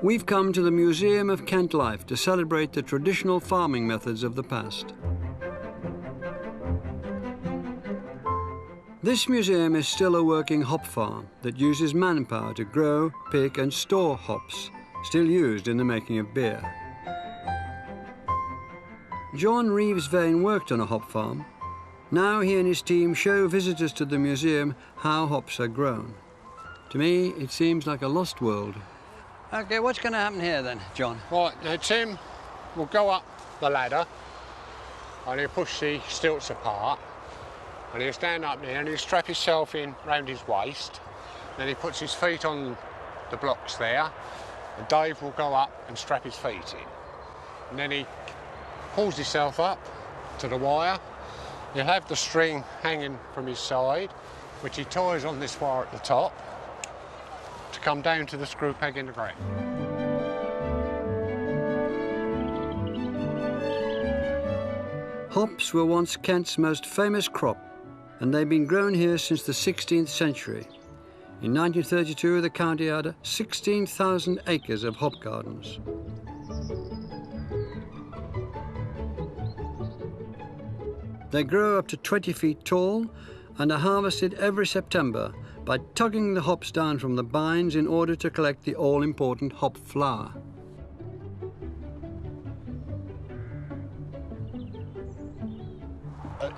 We've come to the Museum of Kent Life to celebrate the traditional farming methods of the past. This museum is still a working hop farm that uses manpower to grow, pick and store hops, still used in the making of beer. John Reeves Vane worked on a hop farm. Now he and his team show visitors to the museum how hops are grown. To me, it seems like a lost world. OK, what's going to happen here then, John? Right, now Tim will go up the ladder and he'll push the stilts apart and he'll stand up there and he'll strap himself in round his waist. Then he puts his feet on the blocks there and Dave will go up and strap his feet in. And then he pulls himself up to the wire. He'll have the string hanging from his side, which he ties on this wire at the top to come down to the screw peg in the ground. Hops were once Kent's most famous crop, and they've been grown here since the 16th century. In 1932, the county had 16,000 acres of hop gardens. They grow up to 20 feet tall and are harvested every September by tugging the hops down from the bines in order to collect the all-important hop flour.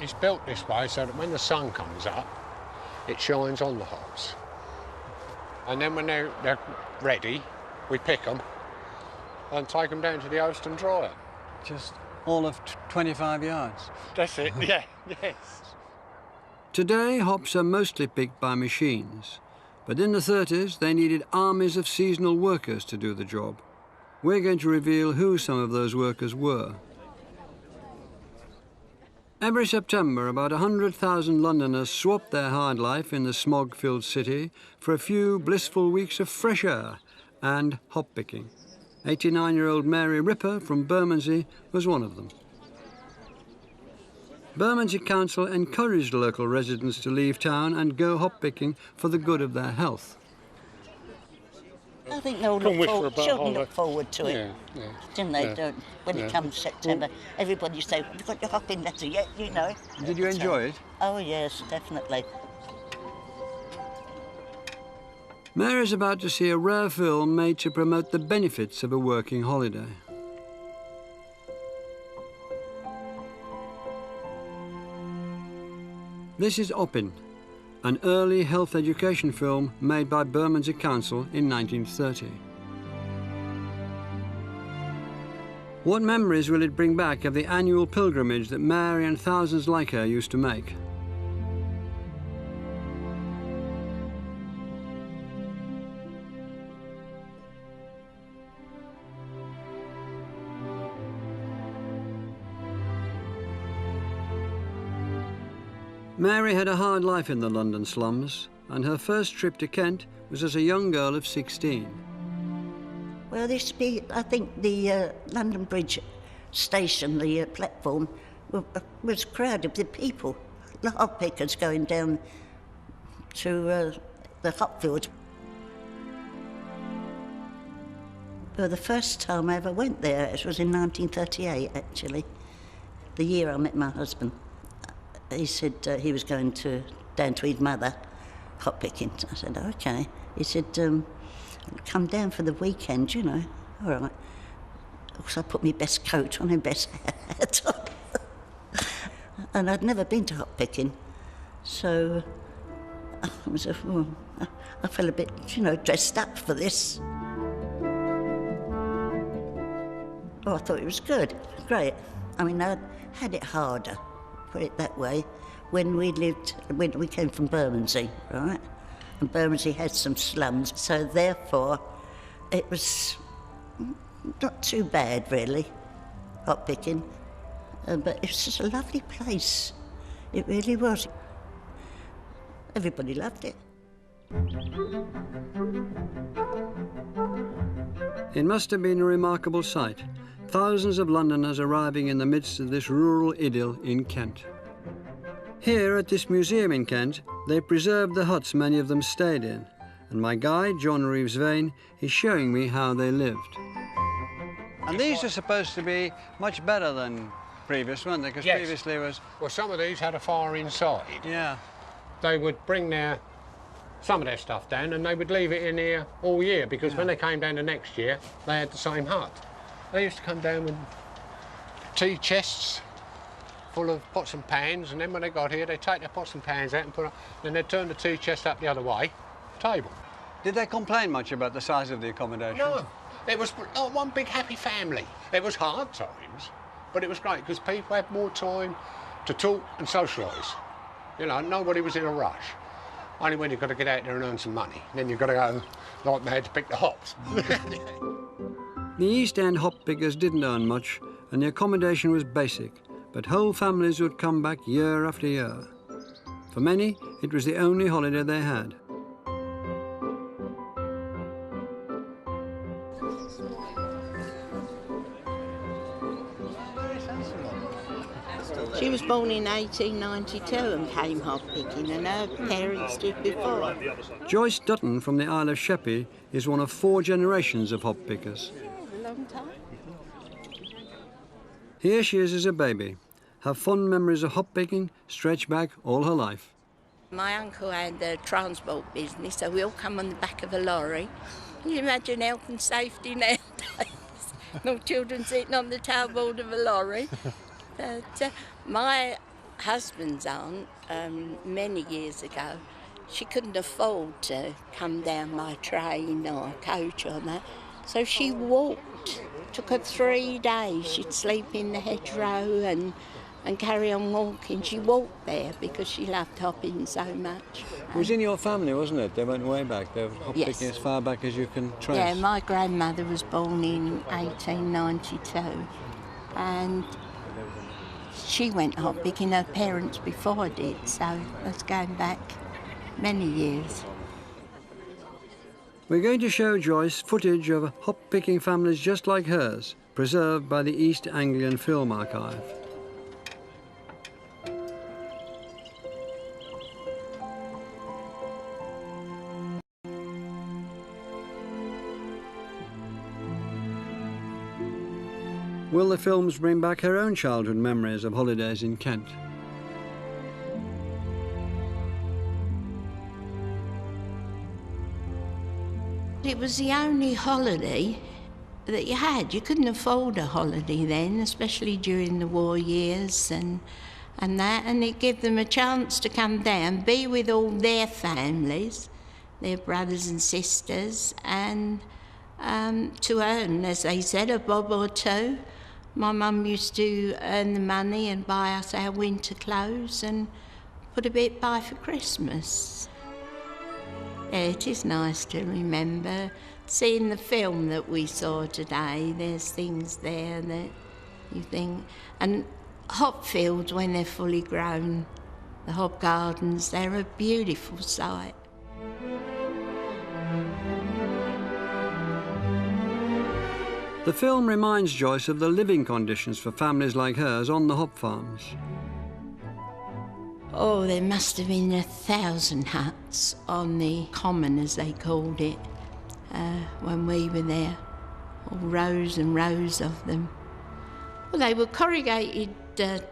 It's built this way so that when the sun comes up, it shines on the hops. And then when they're ready, we pick them and take them down to the host and dry them. Just all of 25 yards? That's it, yeah, yes. Today, hops are mostly picked by machines, but in the 30s, they needed armies of seasonal workers to do the job. We're going to reveal who some of those workers were. Every September, about 100,000 Londoners swap their hard life in the smog-filled city for a few blissful weeks of fresh air and hop picking. 89-year-old Mary Ripper from Bermondsey was one of them. Bermondsey Council encouraged local residents to leave town and go hop picking for the good of their health. I think they'll children look forward to it, didn't they? Yeah. When it comes September, everybody say, "Have you got your hopping letter yet?" You know. Did you enjoy it? Oh yes, definitely. Mary's about to see a rare film made to promote the benefits of a working holiday. This is Opping, an early health education film made by Bermondsey Council in 1930. What memories will it bring back of the annual pilgrimage that Mary and thousands like her used to make? Mary had a hard life in the London slums, and her first trip to Kent was as a young girl of 16. Well, there used to be, I think, the London Bridge station, the platform, was crowded with people. The hop pickers going down to the hop field. Well, the first time I ever went there, it was in 1938, actually, the year I met my husband. He said he was going down to his mother, hop picking. I said, OK. He said, come down for the weekend, you know. All right. So I put my best coat on and best hat on. And I'd never been to hop picking. So I felt a bit, you know, dressed up for this. Oh, I thought it was good, great. I mean, I had it harder, put it that way, when we came from Bermondsey, right? And Bermondsey had some slums, so therefore it was not too bad, really, hop picking. But it was just a lovely place. It really was. Everybody loved it. It must have been a remarkable sight. Thousands of Londoners arriving in the midst of this rural idyll in Kent. Here at this museum in Kent, they preserved the huts many of them stayed in, and my guide, John Reeves Vane, is showing me how they lived. And these are supposed to be much better than previous, weren't they? Because yes. Previously was... Well, some of these had a fire inside. Yeah. They would bring some of their stuff down and they would leave it in here all year, because when they came down the next year, they had the same hut. They used to come down with tea chests full of pots and pans, and then when they got here, they'd take their pots and pans out and put up, then they'd turn the tea chest up the other way, table. Did they complain much about the size of the accommodation? No, it was one big happy family. It was hard times, but it was great because people had more time to talk and socialise. You know, nobody was in a rush. Only when you've got to get out there and earn some money. Then you've got to go like mad to pick the hops. The East End hop pickers didn't earn much, and the accommodation was basic, but whole families would come back year after year. For many, it was the only holiday they had. She was born in 1892 and came hop picking, and her parents did before. Joyce Dutton from the Isle of Sheppey is one of 4 generations of hop pickers. A long time. Here she is as a baby. Her fond memories of hop picking stretch back all her life. My uncle had a transport business, so we all come on the back of a lorry. Can you imagine health and safety nowadays? No children sitting on the tailboard of a lorry. But my husband's aunt, many years ago, she couldn't afford to come down by train or coach or that, so she walked. Took her 3 days. She'd sleep in the hedgerow and carry on walking. She walked there because she loved hopping so much. It was in your family, wasn't it? They went way back. They were hop Yes. picking as far back as you can trace. Yeah, my grandmother was born in 1892, and she went hop picking. Her parents before did, so that's going back many years. We're going to show Joyce footage of hop-picking families just like hers, preserved by the East Anglian Film Archive. Will the films bring back her own childhood memories of holidays in Kent? It was the only holiday that you had. You couldn't afford a holiday then, especially during the war years and that, and it gave them a chance to come down, be with all their families, their brothers and sisters, and to earn, as they said, a bob or two. My mum used to earn the money and buy us our winter clothes and put a bit by for Christmas. Yeah, it is nice to remember. Seeing the film that we saw today, there's things there that you think. And hop fields, when they're fully grown, the hop gardens, they're a beautiful sight. The film reminds Joyce of the living conditions for families like hers on the hop farms. Oh, there must have been 1,000 huts on the common, as they called it, when we were there. All rows and rows of them. Well, they were corrugated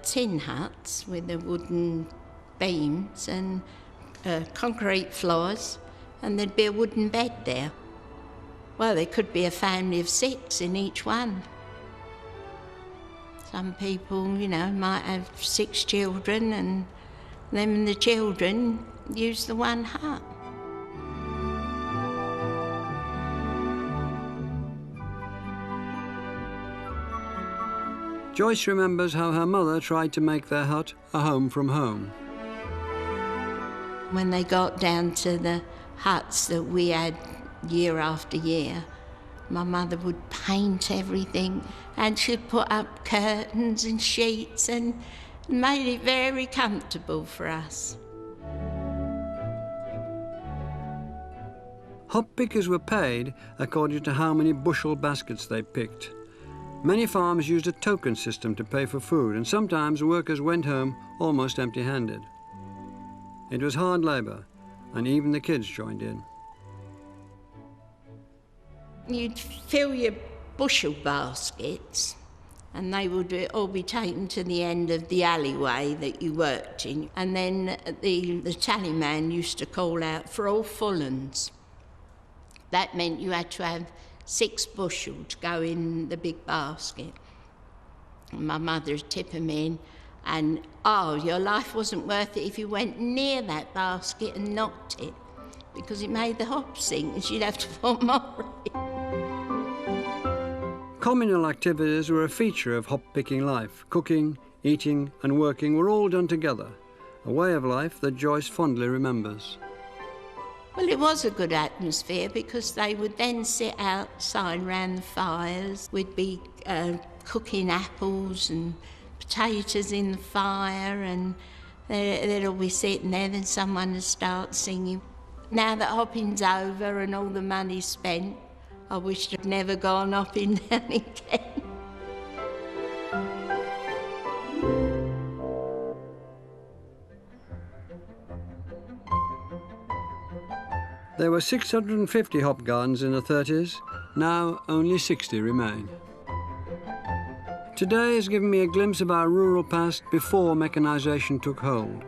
tin huts with the wooden beams and concrete floors, and there'd be a wooden bed there. Well, there could be a family of 6 in each one. Some people, you know, might have 6 children, and them and the children use the one hut. Joyce remembers how her mother tried to make their hut a home from home. When they got down to the huts that we had year after year, my mother would paint everything, and she'd put up curtains and sheets and made it very comfortable for us. Hop pickers were paid according to how many bushel baskets they picked. Many farms used a token system to pay for food, and sometimes workers went home almost empty-handed. It was hard labour, and even the kids joined in. You'd fill your bushel baskets and they would all be taken to the end of the alleyway that you worked in. And then the tallyman used to call out for all full uns. That meant you had to have 6 bushel to go in the big basket. And my mother would tip them in, and your life wasn't worth it if you went near that basket and knocked it, because it made the hops sink and she'd have to put more in. Communal activities were a feature of hop-picking life. Cooking, eating and working were all done together, a way of life that Joyce fondly remembers. Well, it was a good atmosphere because they would then sit outside round the fires. We'd be cooking apples and potatoes in the fire, and they'd all be sitting there, then someone would start singing. Now that hopping's over and all the money's spent, I wished I'd never gone hopping down again. There were 650 hop gardens in the 30s. Now only 60 remain. Today has given me a glimpse of our rural past before mechanisation took hold.